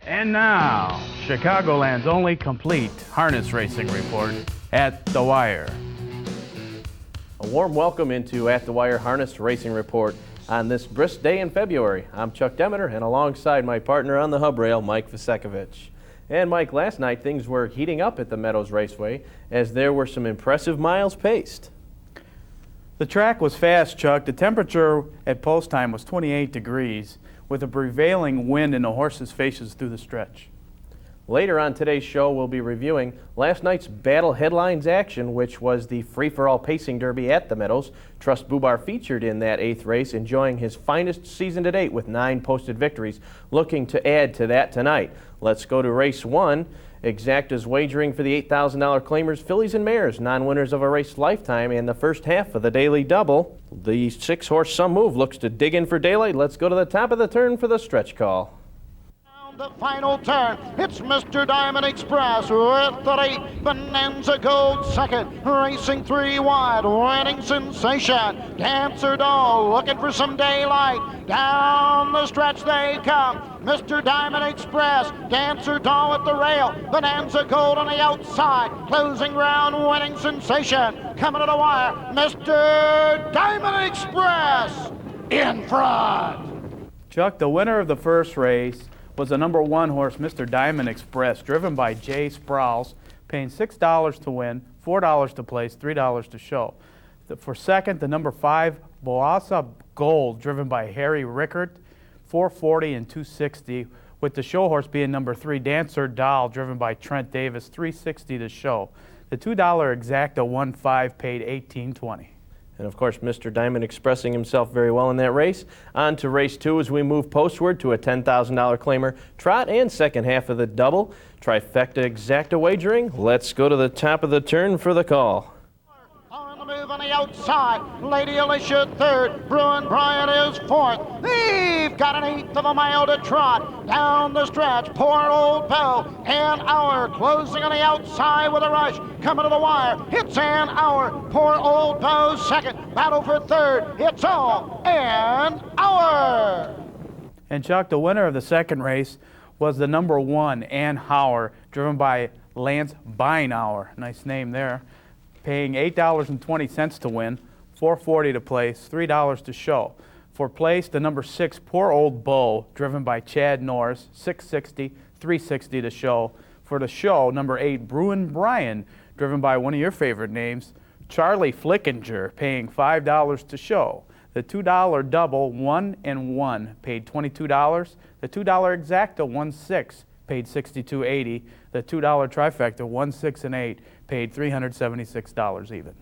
And now, Chicagoland's only complete harness racing report, At the Wire. A warm welcome into At the Wire Harness Racing Report on this brisk day in February. I'm Chuck Demeter, and alongside my partner on the hub rail, Mike Vasekovich. And Mike, last night things were heating up at the Meadows Raceway as there were some impressive miles paced. The track was fast, Chuck. The temperature at post time was 28 degrees with a prevailing wind in the horses' faces through the stretch. Later on today's show, we'll be reviewing last night's Battle Headlines action, which was the free-for-all pacing derby at the Meadows. Trust Bubar featured in that 8th race, enjoying his finest season to date with 9 posted victories, looking to add to that tonight. Let's go to race 1. Exacta's wagering for the $8,000 claimers, fillies and mares, non-winners of a race lifetime, and the first half of the daily double. The 6-horse Some Move looks to dig in for daylight. Let's go to the top of the turn for the stretch call. The final turn, it's Mr. Diamond Express with 3, Bonanza Gold second, racing 3 wide, winning sensation, Dancer Doll looking for some daylight, down the stretch they come, Mr. Diamond Express, Dancer Doll at the rail, Bonanza Gold on the outside, closing round, winning sensation, coming to the wire, Mr. Diamond Express in front. Chuck, the winner of the first race was the number 1 horse, Mr. Diamond Express, driven by Jay Sprouse, paying $6 to win, $4 to place, $3 to show. For second, the number 5, Boassa Gold, driven by Harry Rickert, $4.40 and $2.60, with the show horse being number 3, Dancer Doll, driven by Trent Davis, $3.60 to show. The $2 Exacta 1.5 paid $18.20. And of course, Mr. Diamond expressing himself very well in that race. On to race 2 as we move postward to a $10,000 claimer, trot, and second half of the double. Trifecta Exacta wagering. Let's go to the top of the turn for the call. On the move on the outside, Lady Alicia third, Bruin Bryant is fourth. They've got an 1/8 of a mile to trot. Down the stretch, poor old Bo, An Hour closing on the outside with a rush. Coming to the wire, it's An Hour. Poor old Bo second, battle for third. It's all An Hour. And Chuck, the winner of the second race was the number 1, Ann Hauer, driven by Lance Beinauer. Nice name there. Paying $8.20 to win, $4.40 to place, $3 to show. For place, the number 6, Poor Old Bo, driven by Chad Norris, $6.60, $3.60 to show. For the show, number 8, Bruin Bryan, driven by one of your favorite names, Charlie Flickinger, paying $5 to show. The $2 double, 1 and 1, paid $22. The $2 Exacta 1.6 paid $62.80. The $2 Trifecta 1.6 and 8 paid $376 even.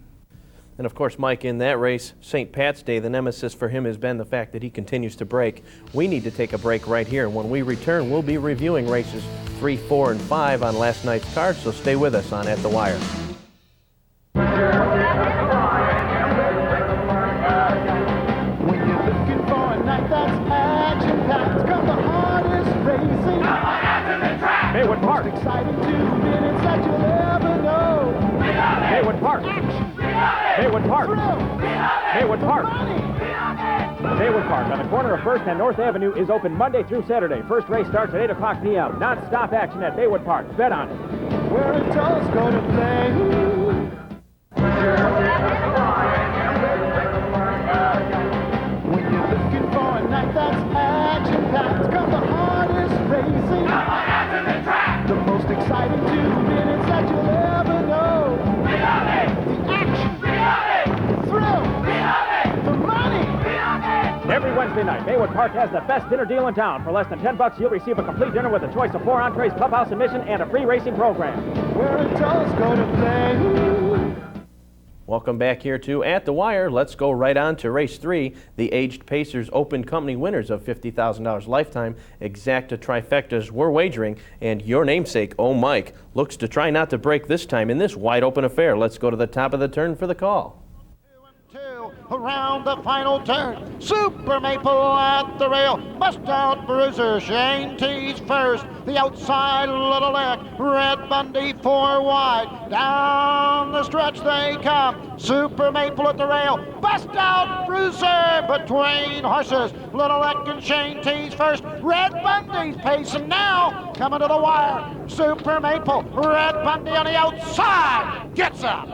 And of course, Mike, in that race, St. Pat's Day, the nemesis for him has been the fact that he continues to break. We need to take a break right here. When we return, we'll be reviewing races 3, 4, and 5 on last night's card, so stay with us on At the Wire. When you're looking for a night that's action-packed, come the hardest racing. Come on out to the track. Maywood Park. Most exciting 2 minutes that you'll ever know. Maywood Park. Maywood Park. Maywood Park. Maywood Park on the corner of 1st and North Avenue is open Monday through Saturday. First race starts at 8 o'clock p.m. Non-stop action at Maywood Park. Bet on it. Where adults go to play. When you're looking for a night that's action-packed, come the hardest racing. Come on out to the track. The most exciting 2 minutes that you'll ever know. The action. The thrill. The money. Every Wednesday night, Maywood Park has the best dinner deal in town. For less than $10, you'll receive a complete dinner with a choice of 4 entrees, clubhouse admission, and a free racing program. Where adults go to play. Welcome back here to At the Wire. Let's go right on to race 3. The Aged Pacers Open Company winners of $50,000 lifetime Exacta Trifectas were wagering, and your namesake, Oh Mike, looks to try not to break this time in this wide open affair. Let's go to the top of the turn for the call. 2 and 2. around the final turn. Super Maple at the rail, bust out Bruiser, Shane T's first. The outside Little Lick, Red Bundy 4 wide. Down the stretch they come. Super Maple at the rail, bust out Bruiser between horses. Little Lick and Shane T's first. Red Bundy's pacing now, coming to the wire. Super Maple, Red Bundy on the outside, gets up.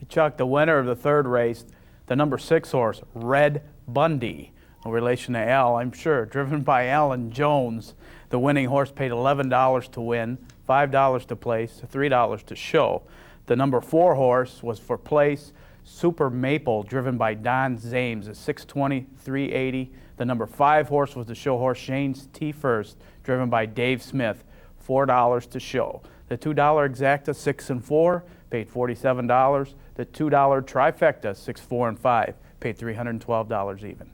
Chuck, the winner of the third race, the number 6 horse, Red Bundy, no relation to Al, I'm sure, driven by Alan Jones. The winning horse paid $11 to win, $5 to place, $3 to show. The number 4 horse was for place, Super Maple, driven by Don Zames at $620, $380. The number 5 horse was the show horse, Shane's T First, driven by Dave Smith, $4 to show. The $2 exacta, 6 and 4, paid $47. The $2 trifecta, 6, 4, and 5, paid $312 even.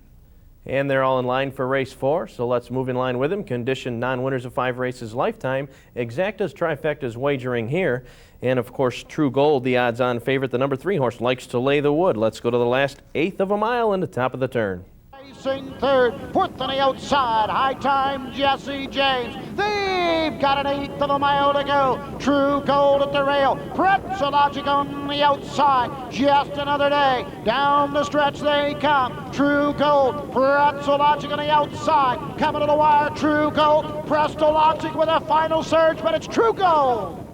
And they're all in line for race 4, so let's move in line with them. Condition non-winners of 5 races lifetime. Exactas, trifectas wagering here. And of course, True Gold, the odds-on favorite. The number 3 horse likes to lay the wood. Let's go to the last 1/8 of a mile in the top of the turn. Racing third, 4th on the outside, high time Jesse James. They've got an 1/8 of a mile to go. True Gold at the rail, Pretzel Logic on the outside. Just another day, down the stretch they come. True Gold, Pretzel Logic on the outside, coming to the wire. True Gold, Presto Logic with a final surge, but it's True Gold.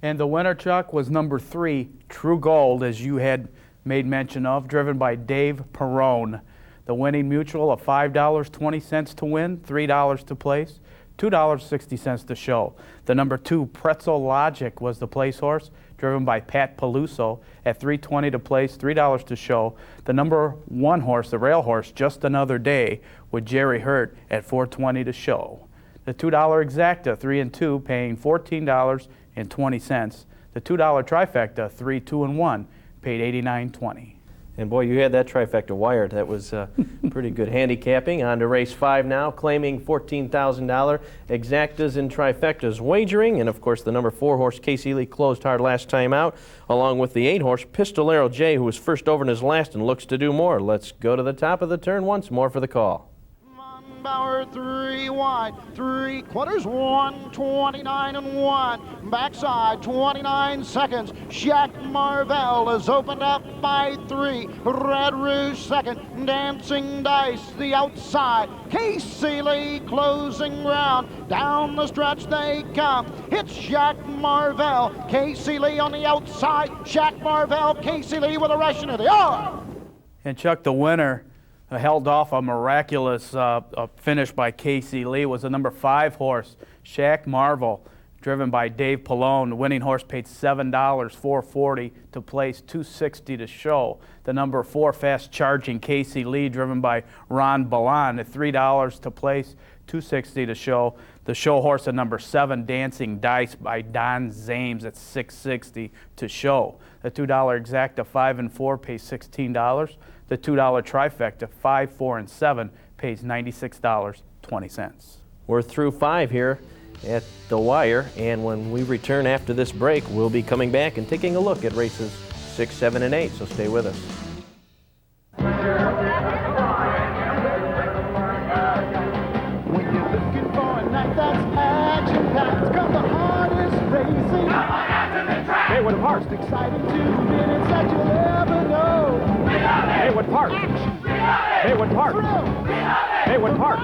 And the winner, Chuck, was number 3, True Gold, as you had made mention of, driven by Dave Perrone. The winning mutual of $5.20 to win, $3 to place, $2.60 to show. The number 2, Pretzel Logic, was the place horse, driven by Pat Peluso at $3.20 to place, $3 to show. The number 1 horse, the rail horse, Just Another Day, with Jerry Hurt at $4.20 to show. The $2 exacta, 3 and 2, paying $14.20. The $2 trifecta, 3, 2, and 1, paid $89.20. And boy, you had that trifecta wired. That was pretty good handicapping. On to race 5 now, claiming $14,000 exactas and trifectas wagering. And of course, the number 4 horse, Casey Lee, closed hard last time out, along with the 8 horse, Pistolero J, who was first over in his last and looks to do more. Let's go to the top of the turn once more for the call. Bauer 3 wide, 3/4, 129 and 1. Backside 29 seconds. Jack Marvell is opened up by 3. Red Rouge second. Dancing Dice the outside. Casey Lee closing round. Down the stretch they come. It's Jack Marvell. Casey Lee on the outside. Jack Marvell. Casey Lee with a rush into the arm. And Chuck, the winner, held off a miraculous finish by Casey Lee, was the number 5 horse, Shaq Marvel, driven by Dave Pallone. The winning horse paid $7, $4.40 to place, $2.60 to show. The number 4 Fast Charging Casey Lee, driven by Ron Balan, at $3 to place, $2.60 to show. The show horse at number 7 Dancing Dice by Don Zames at $6.60 to show. The $2 exacta, 5 and 4, pays $16. The $2 trifecta, 5, 4, and 7, pays $96.20. We're through 5 here at the wire, and when we return after this break, we'll be coming back and taking a look at races 6, 7, and 8, so stay with us. When you're looking for a night that's action-packed, come the hardest racing. Maywood Park. Most exciting 2 minutes that you'll ever know. Maywood Park. Maywood Park. Maywood Park.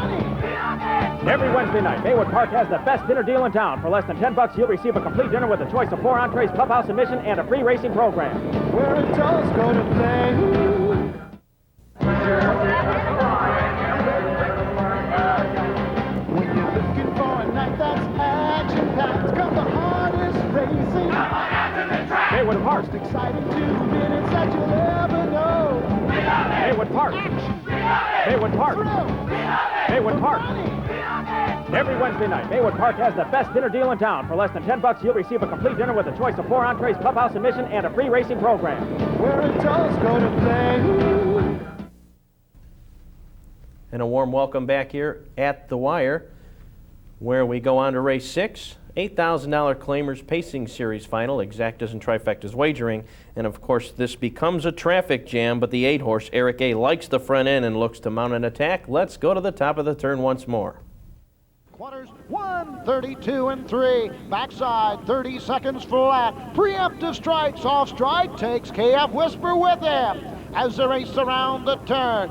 Every Wednesday night, Maywood Park has the best dinner deal in town. For less than $10, you'll receive a complete dinner with a choice of 4 entrees, clubhouse admission, and a free racing program. Where adults go to play. When you're looking for a night that's action-packed, come the hardest racing. Maywood Park. Most exciting 2 minutes that you'll ever know. Maywood Park. Maywood Park. Maywood Park. Every Wednesday night, Maywood Park has the best dinner deal in town. For less than $10, you'll receive a complete dinner with a choice of 4 entrees, clubhouse admission, and a free racing program. Where adults go to play. And a warm welcome back here at the wire. where we go on to race 6, $8,000 Claimers Pacing Series final, exactas and trifectas wagering. And of course, this becomes a traffic jam, but the 8-horse Eric A likes the front end and looks to mount an attack. Let's go to the top of the turn once more. Quarters 1:32 and 3. Backside 30 seconds flat. Preemptive strikes off strike takes KF Whisper with him. As they race around the turn,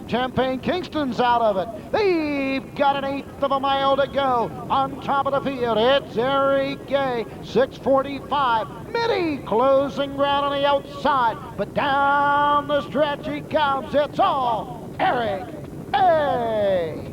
Champagne Kingston's out of it. They've got an 1/8 of a mile to go. On top of the field, it's Eric Gay, 6:45. Mitty closing ground on the outside, but down the stretch he comes. It's all Eric A.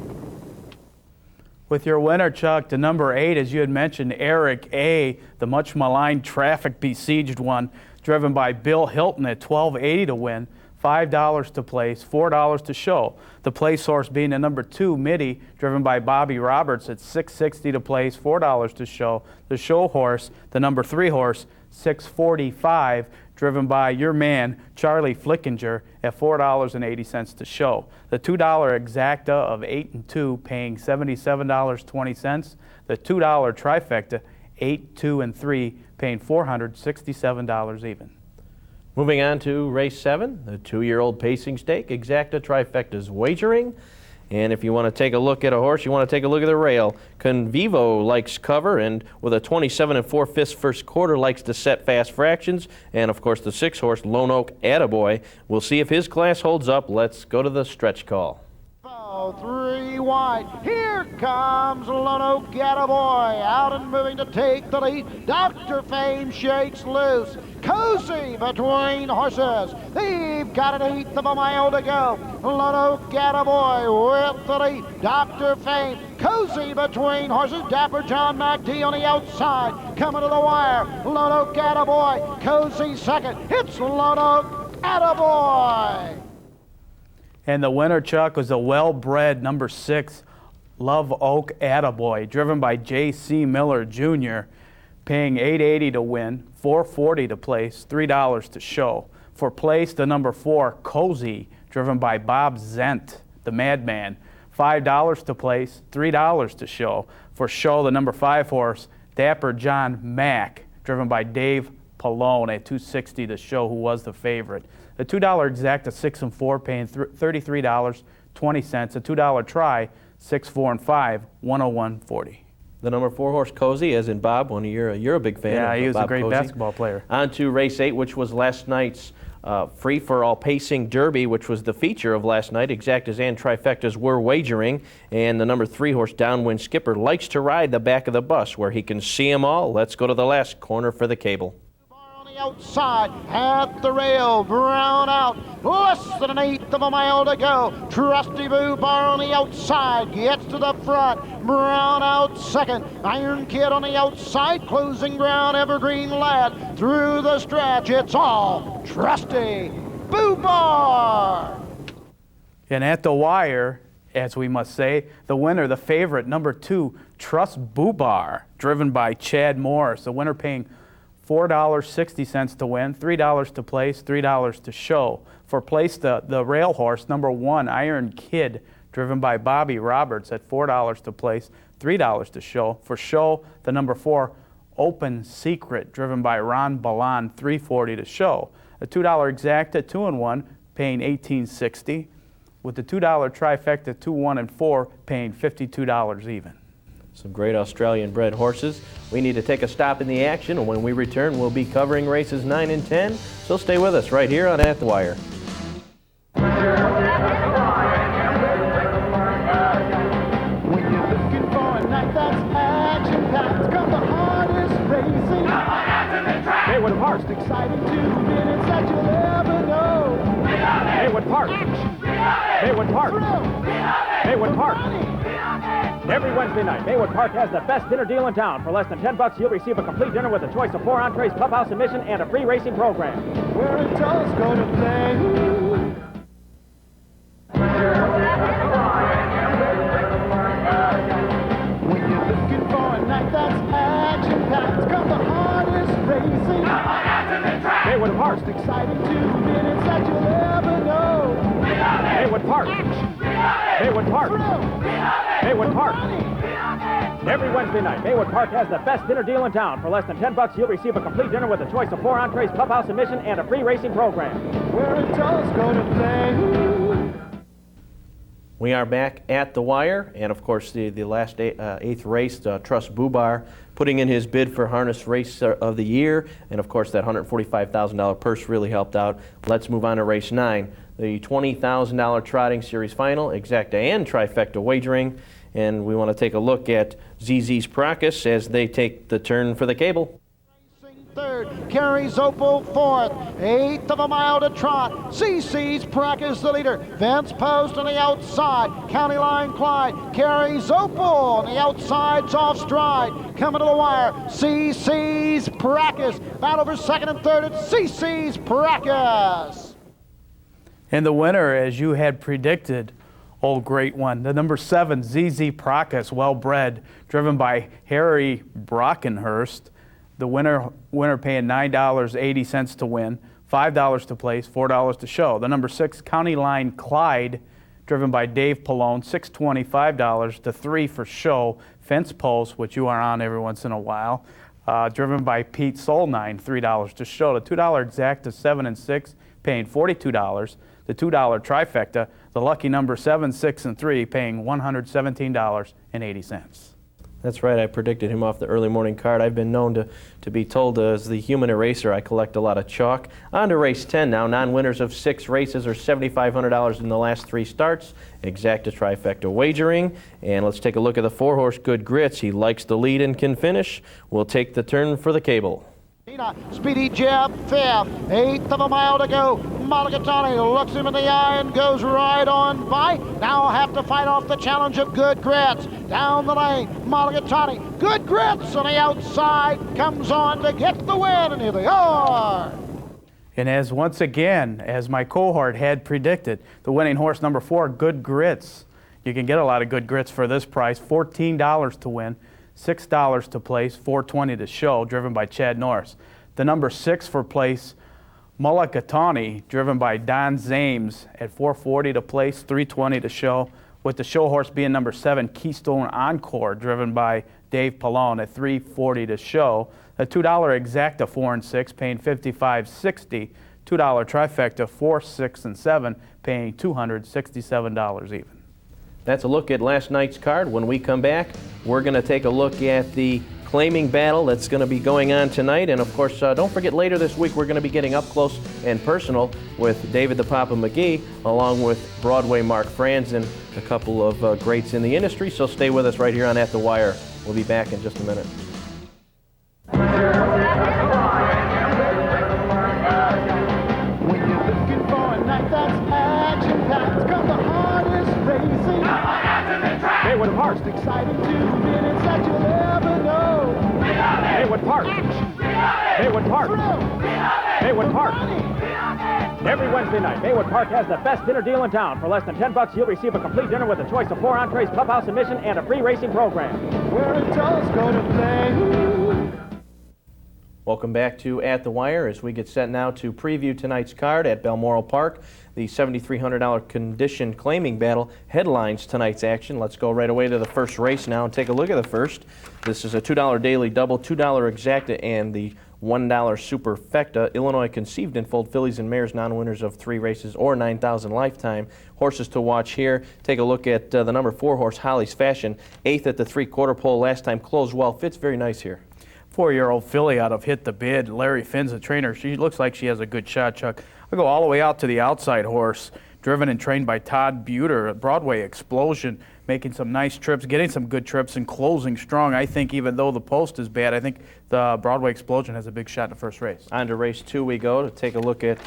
With your winner, Chuck, to number 8, as you had mentioned, Eric A., the much maligned traffic besieged one, driven by Bill Hilton at $12.80 to win, $5 to place, $4 to show. The place horse being the number 2, Mitty, driven by Bobby Roberts at $6.60 to place, $4 to show. The show horse, the number 3 horse, $6.45, driven by your man, Charlie Flickinger, at $4.80 to show. The $2 exacta of 8 and 2, paying $77.20. The $2 trifecta, 8, 2, and 3, paying $467 even. Moving on to race 7, the 2-year-old pacing stake, exacta trifectas wagering. And if you want to take a look at a horse, you want to take a look at the rail. Convivo likes cover, and with a 27 4/5 first quarter, likes to set fast fractions. And of course, the 6-horse Lone Oak Attaboy. We'll see if his class holds up. Let's go to the stretch call. 3 wide. Here comes Lone Oak Attaboy out and moving to take the lead. Dr. Fame shakes loose. Cozy between horses. They've got an 1/8 of a mile to go. Lone Oak Attaboy with the lead. Dr. Fame. Cozy between horses. Dapper John McD on the outside. Coming to the wire. Lone Oak Attaboy. Cozy second. It's Lone Oak Attaboy. And the winner, Chuck, was the well-bred number 6, Love Oak Attaboy, driven by J.C. Miller Jr., paying $8.80 to win, $4.40 to place, $3 to show. For place, the number 4, Cozy, driven by Bob Zent, the Madman, $5 to place, $3 to show. For show, the number 5 horse, Dapper John Mack, driven by Dave Pallone at $2.60 to show, who was the favorite. The $2 exacta 6 and 4, paying $33.20. A $2 try, 6, 4, and 5, $101.40. The number 4 horse Cozy, as in Bob, you're a big fan. Yeah, of he was Bob a great Cozy. basketball player. On to race 8, which was last night's free-for-all pacing derby, which was the feature of last night. Exactas and trifectas were wagering, and the number 3 horse Downwind Skipper likes to ride the back of the bus where he can see them all. Let's go to the last corner for the cable. Outside at the rail, Brown out, less than an 1/8 of a mile to go. Trusty Boo Bar on the outside gets to the front. Brown out second. Iron Kid on the outside, closing ground. Evergreen Lad through the stretch. It's all Trusty Boo Bar. And at the wire, as we must say, the winner, the favorite, number 2, Trust Boobar, driven by Chad Morris. The winner paying $4.60 to win, $3 to place, $3 to show. For place, the rail horse, number 1, Iron Kid, driven by Bobby Roberts at $4 to place, $3 to show. For show, the number 4, Open Secret, driven by Ron Balan, $3.40 to show. A $2 exacta 2 and 1, paying $18.60. With the $2 trifecta 2, 1, and 4, paying $52 even. Some great Australian bred horses. We need to take a stop in the action, and when we return, we'll be covering races 9 and 10. So stay with us right here on At the Wire. When you're looking for a night that's action-packed, come the hardest racing. Maywood Park. Most exciting 2 minutes that you'll ever know. Maywood Park. Maywood Park. Maywood Park. Every Wednesday night, Maywood Park has the best dinner deal in town. For less than $10, you'll receive a complete dinner with a choice of 4 entrees, clubhouse admission, and a free racing program. Where adults go to play. When you're looking for a night that's action-packed, come the hardest racing. Maywood Park. Most exciting 2 minutes that you'll ever know. Maywood Park. Maywood Park. Maywood Park. Every Wednesday night, Maywood Park has the best dinner deal in town. For less than $10, you'll receive a complete dinner with a choice of 4 entrees, clubhouse admission, and a free racing program. Where it does go to play. We are back at the wire, and of course the last eighth race, Trust Bubar putting in his bid for Harness Race of the Year, and of course that $145,000 purse really helped out. Let's move on to race 9, the $20,000 Trotting Series Final, exacta and trifecta wagering, and we want to take a look at ZZ's Practice as they take the turn for the cable. Third, carries Opal fourth, eighth of a mile to trot. CC's Practice the leader. Fence post on the outside. County Line Clyde carries Opal on the outside's off stride. Coming to the wire, CC's Practice. Battle for second and third. It's CC's Practice. And the winner, as you had predicted, old great one, the number 7 ZZ Practice, well bred, driven by Harry Brockenhurst. The winner paying $9.80 to win, $5 to place, $4 to show. The number 6 County Line Clyde, driven by Dave Pallone, $625 to $3 for show. Fence post, which you are on every once in a while, driven by Pete Solnine, $3 to show. The $2 exacta 7 and 6, paying $42. The $2 trifecta, the lucky number 7, 6, and 3, paying $117.80. That's right, I predicted him off the early morning card. I've been known to be told as the human eraser I collect a lot of chalk. On to race 10 now. Non-winners of 6 races are $7,500 in the last 3 starts. Exacta trifecta wagering. And let's take a look at the 4-horse Good Grits. He likes the lead and can finish. We'll take the turn for the cable. Speedy Jab fifth, eighth of a mile to go. Mulligatawny looks him in the eye and goes right on by. Now have to fight off the challenge of Good Grits. Down the lane, Mulligatawny. Good Grits on the outside comes on to get the win, and here they are. And as once again, as my cohort had predicted, the winning horse number 4, Good Grits. You can get a lot of Good Grits for this price, $14 to win. $6 to place, $4.20 to show, driven by Chad Norris. The number 6 for place, Mulligatawny, driven by Don Zames at $4.40 to place, $3.20 to show, with the show horse being number 7, Keystone Encore, driven by Dave Pallone at $3.40 to show. The $2 exacta 4 and 6, paying $55.60. $2 trifecta 4, 6, and 7, paying $267 even. That's a look at last night's card. When we come back, we're going to take a look at the claiming battle that's going to be going on tonight. And of course, don't forget later this week, we're going to be getting up close and personal with David the Papa McGee, along with Broadway Mark Franz and a couple of greats in the industry. So stay with us right here on At the Wire. We'll be back in just a minute. When you're looking for a night that's action-packed, come the hardest racing. Maywood Park. Most exciting 2 minutes that you'll ever know. Maywood Park. Maywood Park. Maywood Park. Every Wednesday night, Maywood Park has the best dinner deal in town. For less than $10, you'll receive a complete dinner with a choice of 4 entrees, clubhouse admission, and a free racing program. Where it does go to play. Welcome back to At the Wire as we get set now to preview tonight's card at Balmoral Park. The $7,300 condition claiming battle headlines tonight's action. Let's go right away to the first race now and take a look at the first. This is a $2 daily double, $2 exacta, and the $1 superfecta. Illinois conceived in fold fillies and mares, non-winners of 3 races or 9,000 lifetime. Horses to watch here. Take a look at the number 4 horse, Holly's Fashion. 8th at the 3/4 pole last time, closed well. Fits very nice here. 4-year-old filly out of Hit the Bid. Larry Finn's the trainer. She looks like she has a good shot, Chuck. I'll go all the way out to the outside horse, driven and trained by Todd Buter. Broadway Explosion, making some nice trips, getting some good trips, and closing strong. I think even though the post is bad, I think the Broadway Explosion has a big shot in the first race. On to race 2 we go to take a look at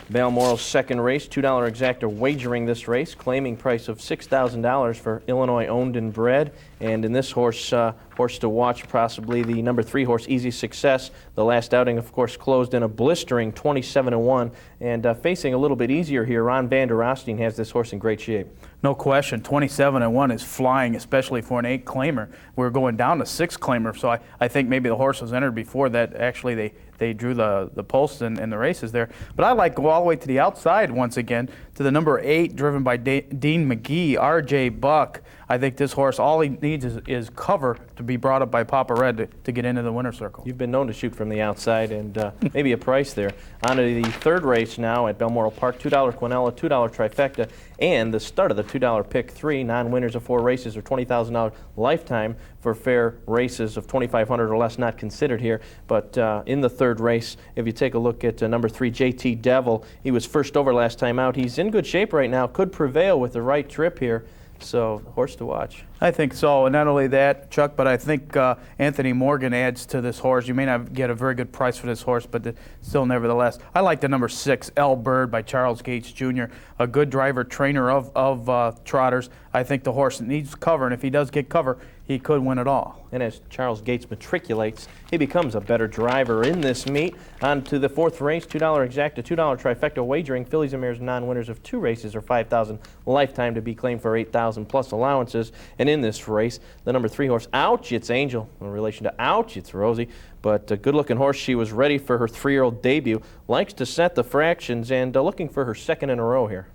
Balmoral's second race. $2 exacta wagering this race, claiming price of $6,000 for Illinois owned and bred. And in this horse to watch, possibly the number 3 horse, Easy Success. The last outing, of course, closed in a blistering 27-1. And facing a little bit easier here, Ron Van der Oosting has this horse in great shape. No question, 27-1 is flying, especially for an 8-claimer. We're going down to 6-claimer, so I think maybe the horse was entered before that. Actually, they drew the posts and the races there. But I like go all the way to the outside once again to the number 8, driven by Dean McGee, R.J. Buck. I think this horse, all he needs is cover to be brought up by Papa Red to get into the winner's circle. You've been known to shoot from the outside, and maybe a price there. On to the third race now at Balmoral Park, $2 Quinella, $2 Trifecta, and the start of the $2 Pick 3. Non-winners of 4 races are $20,000 lifetime for fair races of $2,500 or less not considered here. But in the third race, if you take a look at number 3, JT Devil, he was first over last time out. He's in good shape right now, could prevail with the right trip here. So, horse to watch. I think so, and not only that, Chuck, but I think Anthony Morgan adds to this horse. You may not get a very good price for this horse, but still, nevertheless, I like the number 6, L Bird by Charles Gates Jr., a good driver, trainer of trotters. I think the horse needs cover, and if he does get cover, he could win it all. And as Charles Gates matriculates, he becomes a better driver in this meet. On to the fourth race, $2 Exacta, $2 Trifecta wagering. Fillies and Mares non-winners of 2 races are $5,000 lifetime to be claimed for $8,000 plus allowances. And in this race, the number 3 horse, Ouch, It's Angel. In relation to Ouch, It's Rosie. But a good-looking horse. She was ready for her 3-year-old debut. Likes to set the fractions and looking for her second in a row here.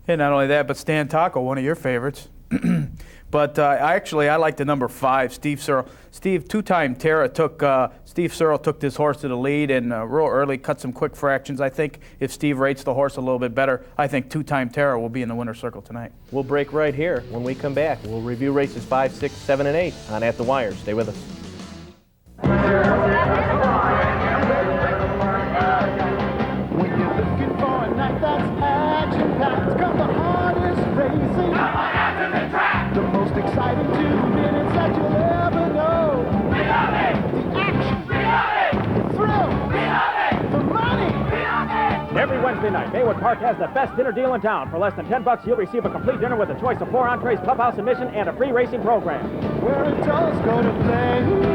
And not only that, but Stan Taco, one of your favorites. But I like the number 5, Steve Searle. Steve, two-time Terra Steve Searle took this horse to the lead and real early, cut some quick fractions. I think if Steve rates the horse a little bit better, I think two-time Terra will be in the winner's circle tonight. We'll break right here. When we come back, we'll review races 5, 6, 7, and 8 on At the Wire. Stay with us. When you're looking for a night that's action-packed, come the hardest racing. The most exciting 2 minutes that you'll ever know. The action, the thrill, the money. Every Wednesday night, Maywood Park has the best dinner deal in town. For less than $10, you'll receive a complete dinner with a choice of 4 entrees, clubhouse admission, and a free racing program. Where it does go to play.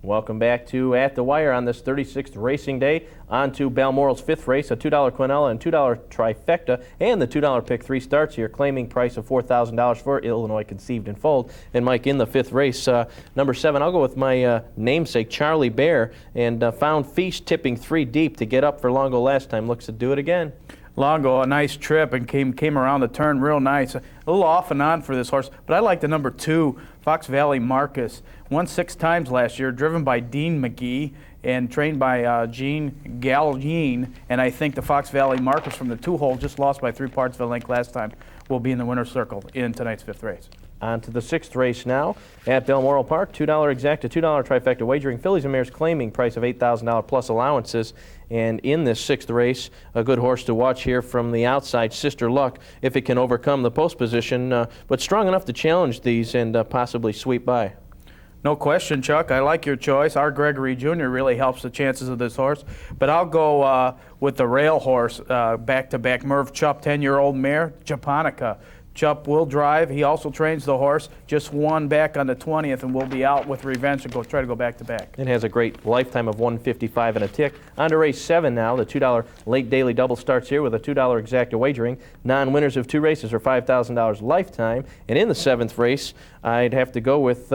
Welcome back to At the Wire on this 36th racing day. On to Balmoral's 5th race, a $2 Quinella and $2 Trifecta, and the $2 Pick 3 starts here, claiming price of $4,000 for Illinois Conceived and Foaled. And Mike, in the 5th race, number 7, I'll go with my namesake, Charlie Bear, and found Feast tipping 3 deep to get up for Longo last time. Looks to do it again. Longo, a nice trip and came around the turn real nice. A little off and on for this horse, but I like the number 2, Fox Valley Marcus. Won 6 times last year, driven by Dean McGee and trained by Gene Gallienne. And I think the Fox Valley Marcus from the 2-hole, just lost by 3 parts of a length last time, will be in the winner's circle in tonight's 5th race. On to the 6th race now at Balmoral Park. $2 Exacta, $2 Trifecta wagering. Fillies and Mares claiming price of $8,000 plus allowances. And in this 6th race, a good horse to watch here from the outside, Sister Luck, if it can overcome the post position, but strong enough to challenge these and possibly sweep by. No question, Chuck. I like your choice. Our Gregory Jr. really helps the chances of this horse. But I'll go with the rail horse, back-to-back Merv Chupp, 10-year-old mare, Japonica. Chupp will drive. He also trains the horse. Just won back on the 20th and will be out with revenge and try to go back-to-back. It has a great lifetime of 155 and a tick. On to race 7 now. The $2 late daily double starts here with a $2 Exacta wagering. Non-winners of 2 races are $5,000 lifetime. And in the 7th race, I'd have to go with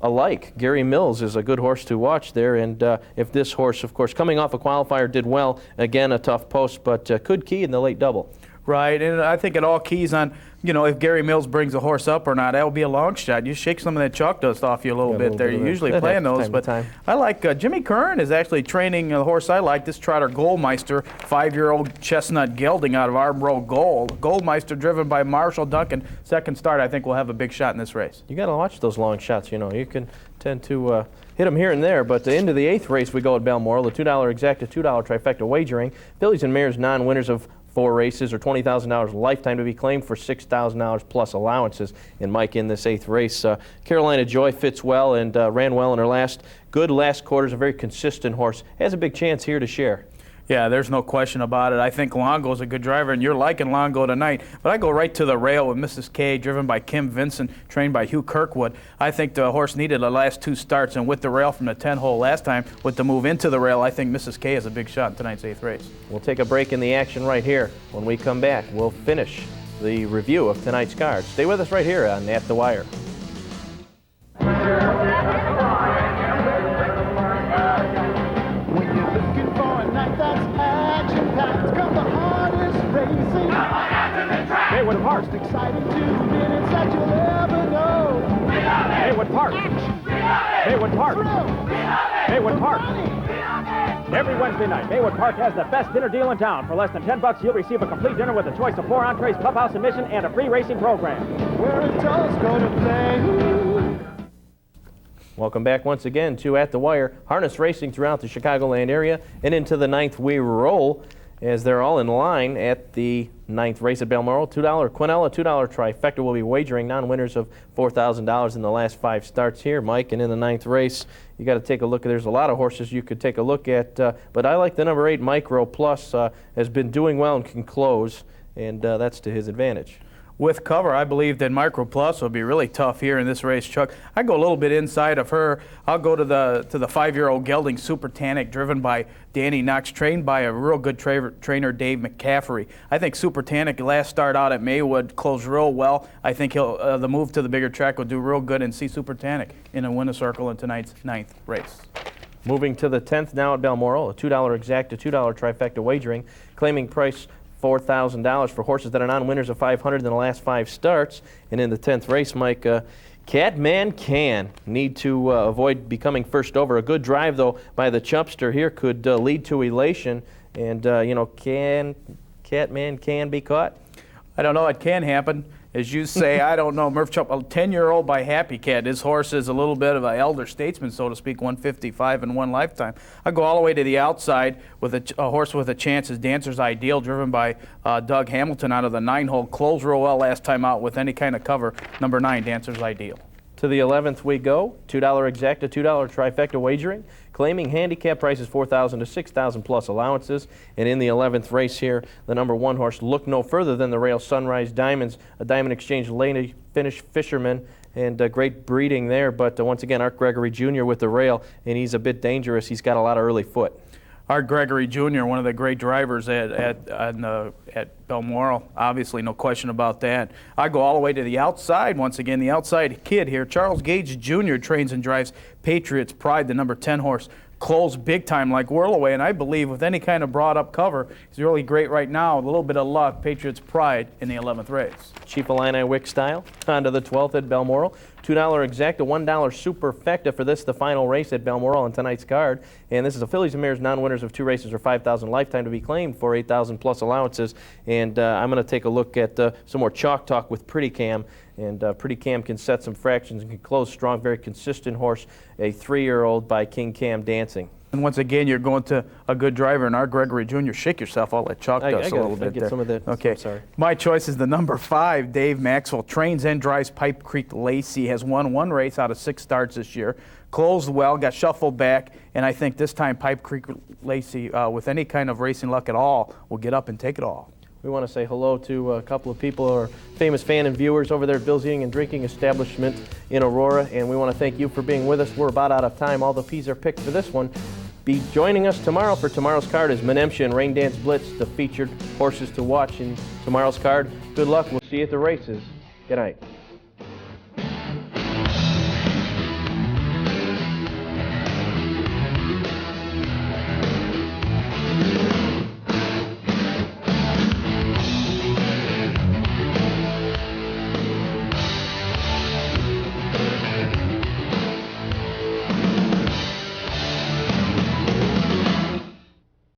alike. Gary Mills is a good horse to watch there, and if this horse, of course, coming off a qualifier, did well, again, a tough post, but could key in the late double. Right, and I think it all keys on, if Gary Mills brings a horse up or not. That will be a long shot. You shake some of that chalk dust off you a little bit there. You're usually playing those, but I like Jimmy Curran is actually training a horse I like, this trotter Goldmeister, 5-year-old chestnut gelding out of Arbro Gold. Goldmeister driven by Marshall Duncan. Second start, I think, will have a big shot in this race. You got to watch those long shots. You can tend to hit them here and there, but into the 8th race we go at Balmoral. The $2 Exacta, $2 Trifecta wagering. Fillies and Mares non-winners of 4 races or $20,000 lifetime to be claimed for $6,000 plus allowances. And Mike, in this 8th race, Carolina Joy fits well and ran well in her last quarter. Is a very consistent horse. Has a big chance here to share. Yeah, there's no question about it. I think Longo's a good driver, and you're liking Longo tonight. But I go right to the rail with Mrs. K, driven by Kim Vincent, trained by Hugh Kirkwood. I think the horse needed the last 2 starts, and with the rail from the 10-hole last time, with the move into the rail, I think Mrs. K has a big shot in tonight's 8th race. We'll take a break in the action right here. When we come back, we'll finish the review of tonight's cards. Stay with us right here on At the Wire. Maywood Park. Exciting 2 minutes. that you'll ever know. Maywood Park. Maywood Park. Maywood Park. Every Wednesday night, Maywood Park has the best dinner deal in town. For less than $10, you'll receive a complete dinner with a choice of 4 entrees, clubhouse admission, and a free racing program. Where adults go to play. Welcome back once again to At the Wire, harness racing throughout the Chicagoland area, and into the 9th we roll as they're all in line at the 9th race at Balmoral. $2 Quinella, $2 trifecta will be wagering non-winners of $4,000 in the last 5 starts here, Mike. And in the 9th race, you got to take a look. There's a lot of horses you could take a look at, but I like the number 8 Micro Plus. Has been doing well and can close, and that's to his advantage. With cover, I believe that Micro Plus will be really tough here in this race, Chuck. I go a little bit inside of her. I'll go to the 5-year-old gelding Super Tannic, driven by Danny Knox, trained by a real good trainer, Dave McCaffrey. I think Super Tannic last start out at Maywood closed real well. I think he'll the move to the bigger track will do real good, and see Super Tannic in a winner circle in tonight's 9th race. Moving to the 10th now at Balmoral, a $2 exacta, $2 trifecta wagering, claiming price $4,000 for horses that are non-winners of 500 in the last 5 starts. And in the 10th race, Mike, Catman Can need to avoid becoming first over. A good drive, though, by the Chumpster here could lead to elation. And, Catman Can be caught? I don't know. It can happen. As you say, I don't know. Murph Chump, a 10-year-old by Happy Cat. His horse is a little bit of an elder statesman, so to speak, 155 in one lifetime. I go all the way to the outside with a horse with a chance is Dancer's Ideal, driven by Doug Hamilton out of the 9-hole. Closed real well last time out with any kind of cover. Number 9, Dancer's Ideal. To the 11th we go, $2 exacta, $2 trifecta wagering, claiming handicap prices $4,000 to $6,000 plus allowances. And in the 11th race here, the number 1 horse, look no further than the Rail Sunrise Diamonds, a Diamond Exchange Lady Finish Fisherman, and great breeding there. But once again, Art Gregory Jr. with the rail, and he's a bit dangerous. He's got a lot of early foot. Art Gregory Jr., one of the great drivers at Balmoral, obviously, no question about that. I go all the way to the outside, once again, the outside kid here. Charles Gage Jr. trains and drives Patriots Pride, the number 10 horse. Closed big time like Whirlaway, and I believe with any kind of brought up cover, he's really great right now. A little bit of luck, Patriots Pride in the 11th race. Chief Illini Wick style, on to the 12th at Balmoral. $2 exacta, $1 superfecta for this, the final race at Balmoral on tonight's card. And this is a Fillies and Mares non-winners of 2 races or $5,000 lifetime to be claimed for $8,000 plus allowances. And I'm going to take a look at some more chalk talk with Pretty Cam. And Pretty Cam can set some fractions and can close strong, very consistent horse, a 3-year-old by King Cam Dancing. And once again, you're going to a good driver, and Art Gregory Jr. Shake yourself, all that chalk dust a little bit get there. some of that. Okay. I'm sorry. My choice is the number 5, Dave Maxwell. Trains and drives Pipe Creek Lacey. Has won 1 race out of 6 starts this year. Closed well, got shuffled back, and I think this time Pipe Creek Lacey, with any kind of racing luck at all, will get up and take it all. We want to say hello to a couple of people who are famous fan and viewers over there at Bill's Eating and Drinking Establishment in Aurora, and we want to thank you for being with us. We're about out of time. All the P's are picked for this one. Be joining us tomorrow for tomorrow's card is Menemsha and Rain Dance Blitz, the featured horses to watch in tomorrow's card. Good luck. We'll see you at the races. Good night.